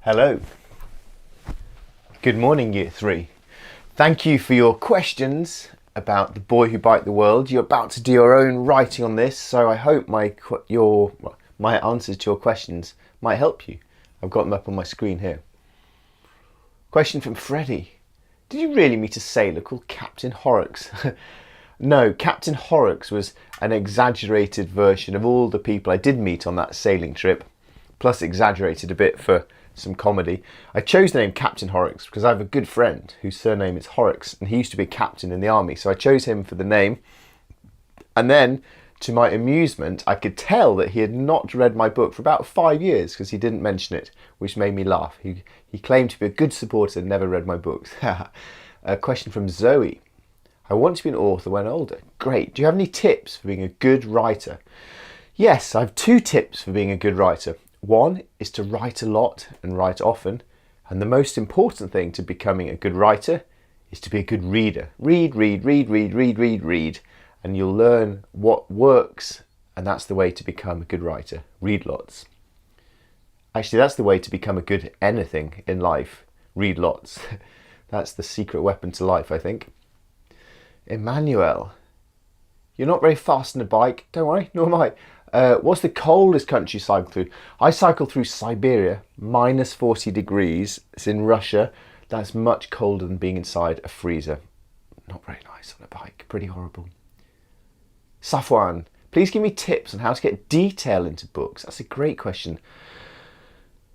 Hello. Good morning, Year 3. Thank you for your questions about The Boy Who Biked the World. You're about to do your own writing on this, so I hope my answers to your questions might help you. I've got them up on my screen here. Question from Freddie. Did you really meet a sailor called Captain Horrocks? No, Captain Horrocks was an exaggerated version of all the people I did meet on that sailing trip, plus exaggerated a bit for some comedy. I chose the name Captain Horrocks because I have a good friend whose surname is Horrocks, and he used to be a captain in the army, so I chose him for the name. And then, to my amusement, I could tell that he had not read my book for about 5 years because he didn't mention it, which made me laugh. He claimed to be a good supporter and never read my books. A question from Zoe. I want to be an author when older. Great. Do you have any tips for being a good writer? Yes, I have 2 tips for being a good writer. One is to write a lot and write often. And the most important thing to becoming a good writer is to be a good reader. Read. And you'll learn what works. And that's the way to become a good writer. Read lots. Actually, that's the way to become a good anything in life. Read lots. That's the secret weapon to life, I think. Emmanuel, you're not very fast on a bike. Don't worry, nor am I. What's the coldest country you cycle through? I cycle through Siberia, minus 40 degrees. It's in Russia. That's much colder than being inside a freezer. Not very nice on a bike. Pretty horrible. Safwan, please give me tips on how to get detail into books. That's a great question.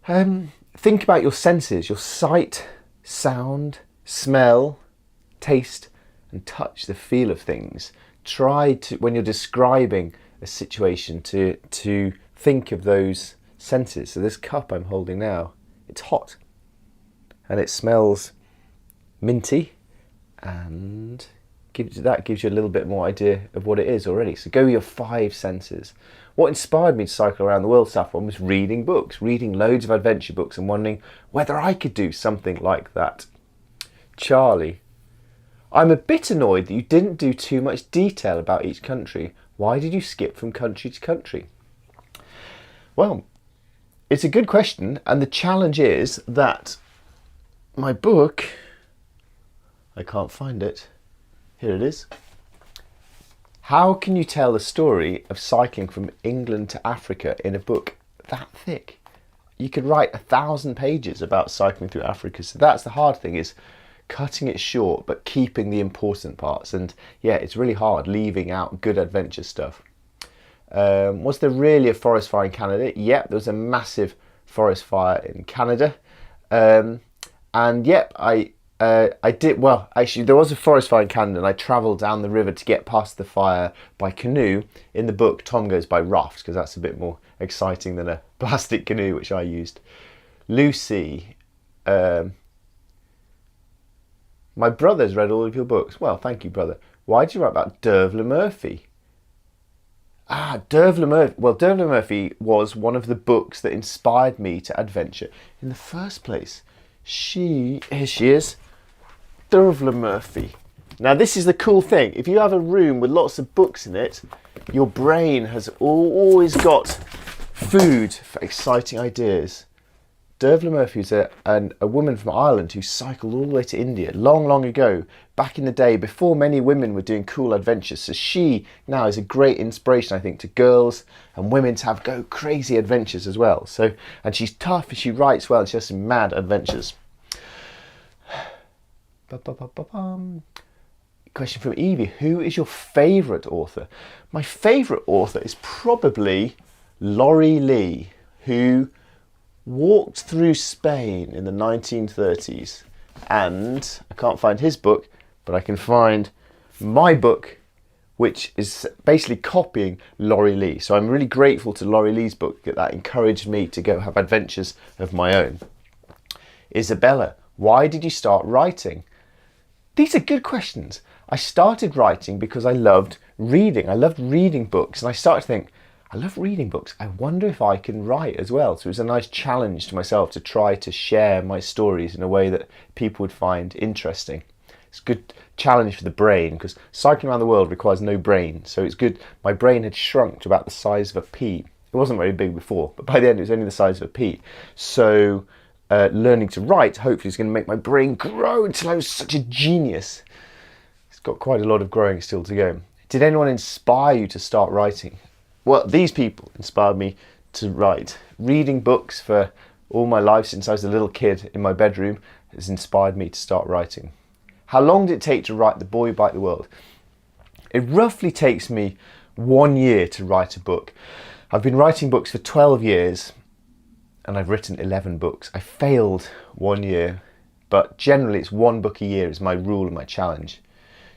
Think about your senses, your sight, sound, smell, taste, and touch, the feel of things. Try to, when you're describing a situation, to think of those senses. So this cup I'm holding now, it's hot and it smells minty, and that gives you a little bit more idea of what it is already. So go with your 5 senses. What inspired me to cycle around the world, Safwan, was reading books, reading loads of adventure books and wondering whether I could do something like that. Charlie, I'm a bit annoyed that you didn't do too much detail about each country. Why did you skip from country to country? Well, it's a good question, and the challenge is that my book, I can't find it. Here it is. How can you tell the story of cycling from England to Africa in a book that thick? You could write 1,000 pages about cycling through Africa, so that's the hard thing, is cutting it short but keeping the important parts. And yeah, it's really hard leaving out good adventure stuff. Was there really a forest fire in Canada? Yep, there was a massive forest fire in Canada. And yep, I did, well, actually there was a forest fire in Canada, and I travelled down the river to get past the fire by canoe. In the book, Tom goes by raft because that's a bit more exciting than a plastic canoe, which I used. Lucy, my brother's read all of your books. Well, thank you, brother. Why did you write about Dervla Murphy? Dervla Murphy. Well, Dervla Murphy was one of the books that inspired me to adventure in the first place. Here she is, Dervla Murphy. Now, this is the cool thing. If you have a room with lots of books in it, your brain has always got food for exciting ideas. Dervla Murphy is a woman from Ireland who cycled all the way to India long ago, back in the day before many women were doing cool adventures. So she now is a great inspiration, I think, to girls and women to go crazy adventures as well. So, and she's tough and she writes well and she has some mad adventures. Question from Evie. Who is your favourite author? My favourite author is probably Laurie Lee, who walked through Spain in the 1930s, and I can't find his book, but I can find my book, which is basically copying Laurie Lee. So I'm really grateful to Laurie Lee's book that encouraged me to go have adventures of my own. Isabella, why did you start writing? These are good questions. I started writing because I loved reading. I loved reading books, and I started to think, I love reading books. I wonder if I can write as well. So it was a nice challenge to myself to try to share my stories in a way that people would find interesting. It's a good challenge for the brain because cycling around the world requires no brain. So it's good. My brain had shrunk to about the size of a pea. It wasn't very big before, but by the end it was only the size of a pea. So learning to write, hopefully, is going to make my brain grow until I was such a genius. It's got quite a lot of growing still to go. Did anyone inspire you to start writing? Well, these people inspired me to write. Reading books for all my life since I was a little kid in my bedroom has inspired me to start writing. How long did it take to write The Boy Who Biked the World? It roughly takes me 1 year to write a book. I've been writing books for 12 years and I've written 11 books. I failed 1 year, but generally it's 1 book a year is my rule and my challenge.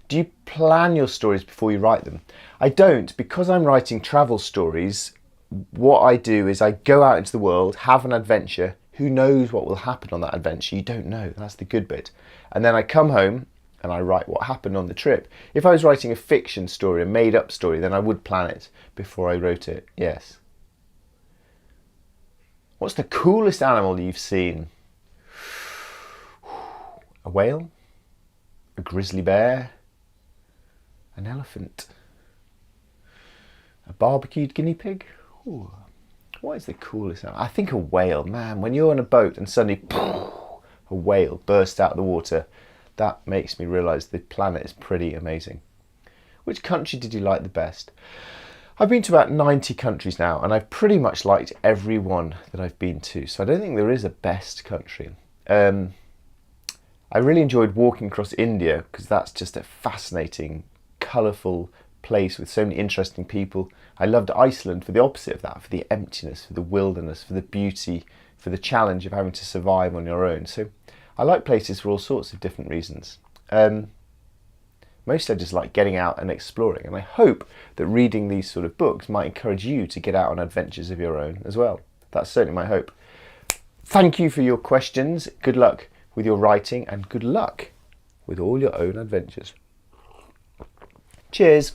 Do you plan your stories before you write them? I don't. Because I'm writing travel stories, what I do is I go out into the world, have an adventure. Who knows what will happen on that adventure? You don't know. That's the good bit. And then I come home and I write what happened on the trip. If I was writing a fiction story, a made-up story, then I would plan it before I wrote it, yes. What's the coolest animal you've seen? A whale? A grizzly bear? An elephant? A barbecued guinea pig? Ooh. What is the coolest animal? I think a whale, man. When you're on a boat and suddenly a whale bursts out of the water, that makes me realise the planet is pretty amazing. Which country did you like the best? I've been to about 90 countries now, and I've pretty much liked every one that I've been to, so I don't think there is a best country. I really enjoyed walking across India, because that's just a fascinating, colourful place with so many interesting people. I loved Iceland for the opposite of that, for the emptiness, for the wilderness, for the beauty, for the challenge of having to survive on your own. So I like places for all sorts of different reasons. Mostly I just like getting out and exploring, and I hope that reading these sort of books might encourage you to get out on adventures of your own as well. That's certainly my hope. Thank you for your questions. Good luck with your writing and good luck with all your own adventures. Cheers.